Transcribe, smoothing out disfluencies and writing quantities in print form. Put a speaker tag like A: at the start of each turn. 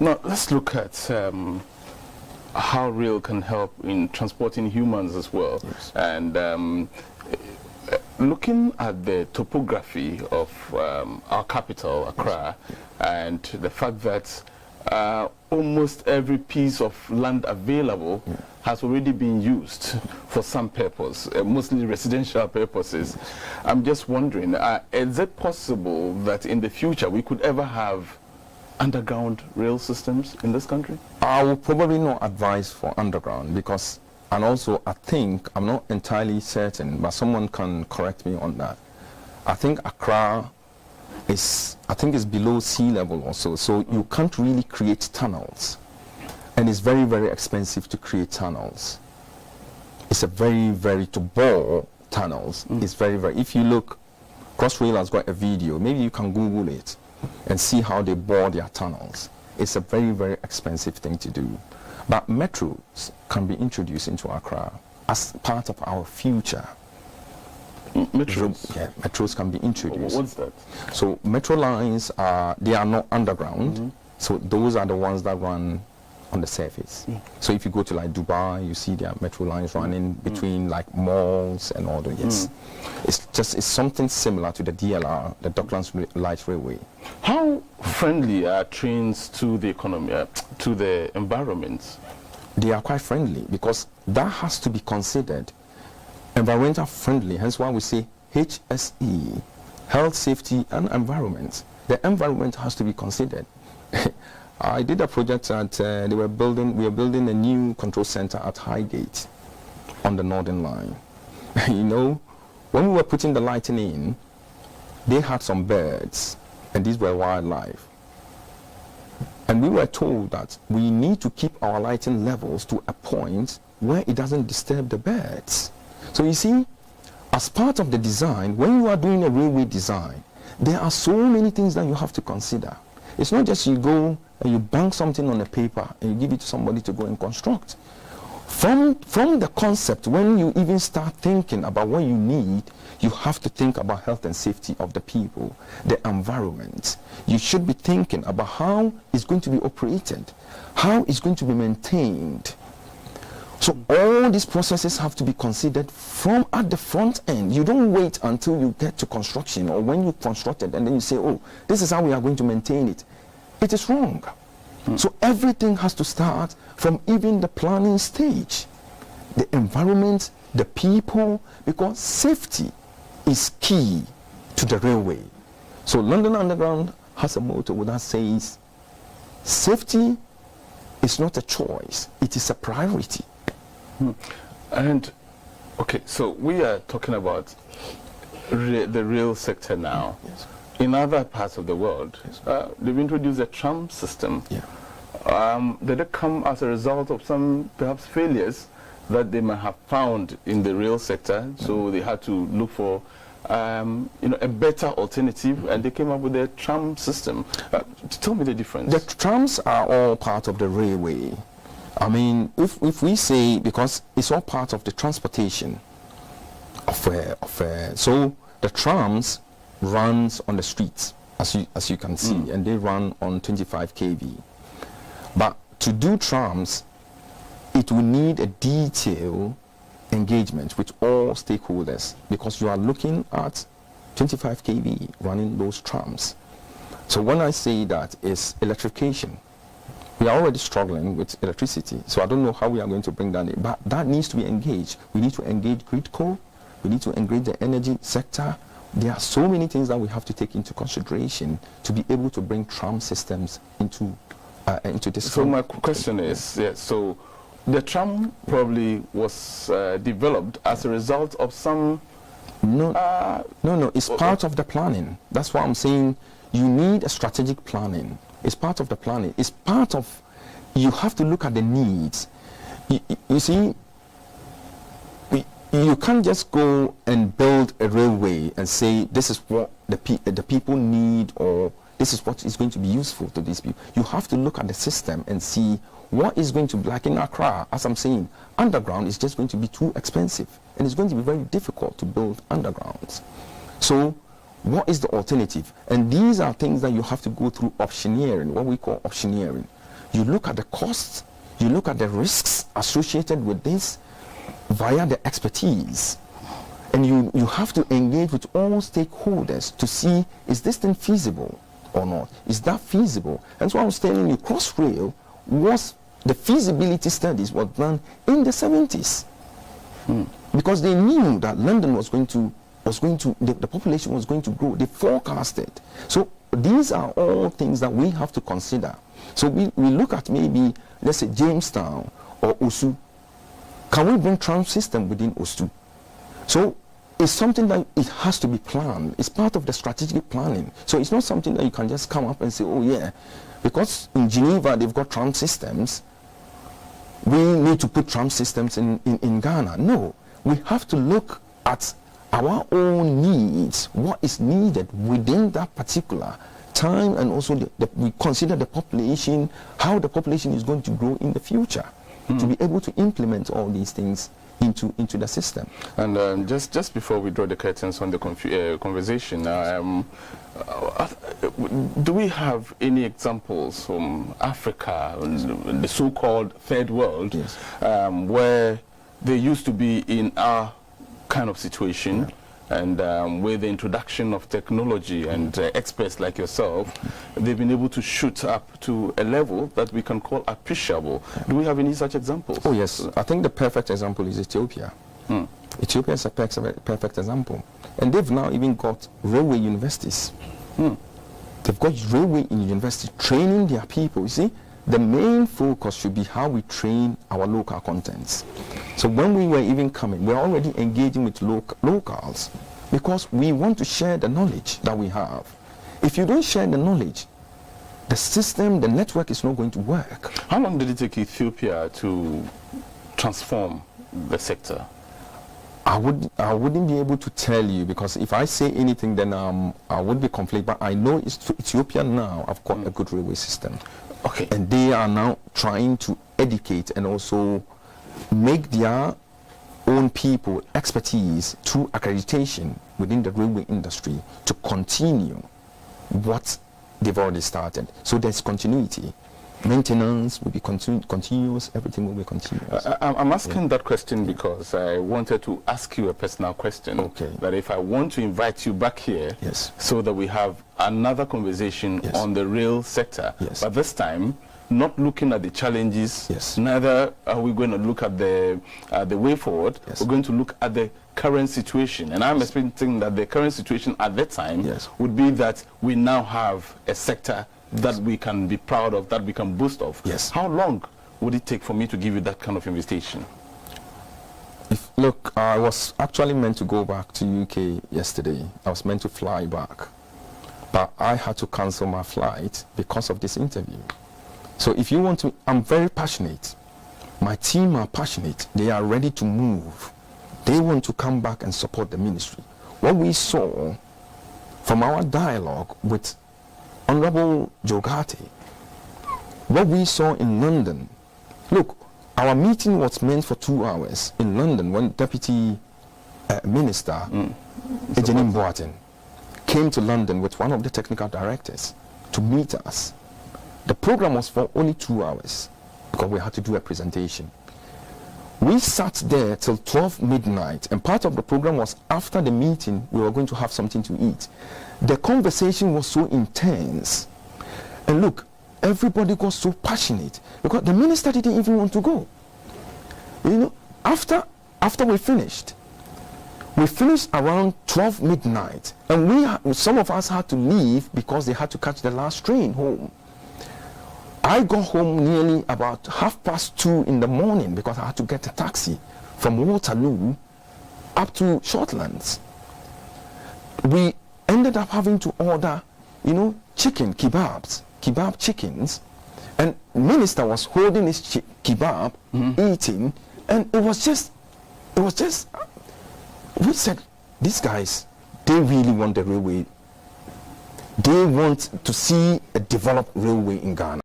A: Now, let's look at how rail can help in transporting humans as well.
B: Yes.
A: And looking at the topography of our capital, Accra, and the fact that almost every piece of land available has already been used for some purpose, mostly residential purposes. I'm just wondering, is it possible that in the future we could ever have underground rail systems in this country?
B: I will probably not advise for underground because, and also I think, I'm not entirely certain, but someone can correct me on that. I think Accra is below sea level also, so you can't really create tunnels. And it's very, very expensive to create tunnels. It's a very, to bore tunnels, it's very, if you look, Crossrail has got a video, maybe you can Google it and see how they bore their tunnels. It's a very, very expensive thing to do. But metros can be introduced into Accra as part of our future.
A: Metros?
B: Yeah, metros can be introduced.
A: What's that?
B: So metro lines they are not underground. So those are the ones that run on the surface. So if you go to like Dubai, you see their metro lines running between like malls and all that. Yes, it's something similar to the DLR, the Docklands Light Railway.
A: How friendly are trains to the economy, to the environment?
B: They are quite friendly because that has to be considered environmental friendly. Hence why we say HSE, health, safety, and environment. The environment has to be considered. I did a project that we were building a new control center at Highgate on the Northern Line. You know, when we were putting the lighting in, they had some birds, and these were wildlife. And we were told that we need to keep our lighting levels to a point where it doesn't disturb the birds. So you see, as part of the design, when you are doing a railway design, there are so many things that you have to consider. It's not just you go and you bank something on a paper and you give it to somebody to go and construct. From the concept, when you even start thinking about what you need, you have to think about health and safety of the people, the environment. You should be thinking about how it's going to be operated, how it's going to be maintained. So all these processes have to be considered from at the front end. You don't wait until you get to construction or when you construct it and then you say, oh, this is how we are going to maintain it. It is wrong. So everything has to start from even the planning stage. The environment, the people, because safety is key to the railway. So London Underground has a motto that says, safety is not a choice, it is a priority.
A: And okay, so we are talking about the rail sector now.
B: Yes.
A: In other parts of the world, they've introduced a tram system. Did it come as a result of some perhaps failures that they might have found in the rail sector? So they had to look for a better alternative, and they came up with a tram system. Tell me the difference. The
B: trams are all part of the railway. I mean, if we say, because it's all part of the transportation so the trams runs on the streets, as you can see, and they run on 25 kV. But to do trams, it will need a detailed engagement with all stakeholders, because you are looking at 25 kV running those trams. So when I say that, it's electrification. We are already struggling with electricity, so I don't know how we are going to bring that in, but that needs to be engaged. We need to engage GridCo, we need to engage the energy sector. There are so many things that we have to take into consideration to be able to bring tram systems into this.
A: So my question is, so the tram probably was developed as a result of some...
B: No, it's part of the planning. That's why I'm saying you need a strategic planning. It's part of the planning. It's part of, you have to look at the needs. You see, you can't just go and build a railway and say this is what the people need, or this is what is going to be useful to these people. You have to look at the system and see what is going to be, like in Accra, as I'm saying, underground is just going to be too expensive, and it's going to be very difficult to build undergrounds. So what is the alternative? And these are things that you have to go through optioneering, what we call optioneering. You look at the costs, you look at the risks associated with this via the expertise. And you have to engage with all stakeholders to see, is this thing feasible or not? Is that feasible? And so I was telling you, Crossrail was, the feasibility studies were done in the 70s. Because they knew that London was going to, the population was going to grow. They forecasted. So these are all things that we have to consider. So we look at maybe, let's say, Jamestown or Osu. Can we bring tram system within Osu? So it's something that it has to be planned. It's part of the strategic planning. So it's not something that you can just come up and say, oh yeah, because in Geneva they've got tram systems, we need to put tram systems in Ghana. No, we have to look at our own needs, what is needed within that particular time, and also we consider the population, how the population is going to grow in the future, to be able to implement all these things into the system.
A: And just before we draw the curtains on the conversation, do we have any examples from Africa, the so-called third world,
B: Yes.
A: Where they used to be in our kind of situation, and with the introduction of technology and experts like yourself, they've been able to shoot up to a level that we can call appreciable? Do we have any such examples?
B: Oh yes, I think the perfect example is Ethiopia. Ethiopia is a perfect example. And they've now even got railway universities. They've got railway universities training their people. You see, the main focus should be how we train our local contents. So when we were even coming, we're already engaging with locals, because we want to share the knowledge that we have. If you don't share the knowledge, the system, the network is not going to work.
A: How long did it take Ethiopia to transform the sector?
B: I wouldn't be able to tell you, because if I say anything, then I would be conflict. But I know Ethiopia now have got a good railway system.
A: Okay.
B: And they are now trying to educate and also make their own people expertise through accreditation within the railway industry to continue what they've already started. So there's continuity. Maintenance will be continuous, everything will be continuous.
A: I'm asking that question because I wanted to ask you a personal question.
B: Okay.
A: That if I want to invite you back here,
B: Yes.
A: so that we have another conversation
B: Yes.
A: on the rail sector,
B: Yes.
A: but this time not looking at the challenges,
B: Yes.
A: neither are we going to look at the way forward.
B: Yes.
A: We're going to look at the current situation, and I'm expecting that the current situation at that time
B: Yes.
A: would be that we now have a sector that we can be proud of, that we can boast of.
B: Yes.
A: How long would it take for me to give you that kind of invitation?
B: Look, I was actually meant to go back to UK yesterday. I was meant to fly back, but I had to cancel my flight because of this interview. So if you want to, I'm very passionate. My team are passionate. They are ready to move. They want to come back and support the ministry. What we saw from our dialogue with Honorable Jogate, what we saw in London, look, our meeting was meant for 2 hours in London when Deputy Minister Ejenim Boateng came to London with one of the technical directors to meet us. The program was for only 2 hours because we had to do a presentation. We sat there till 12 midnight, and part of the program was after the meeting we were going to have something to eat. The conversation was so intense, and look, everybody got so passionate because the minister didn't even want to go. You know, after we finished around 12 midnight, and some of us had to leave because they had to catch the last train home. I got home nearly about 2:30 in the morning because I had to get a taxi from Waterloo up to Shortlands. We ended up having to order, kebab chickens, and minister was holding his kebab, eating, and it was just, we said, these guys, they really want the railway. They want to see a developed railway in Ghana.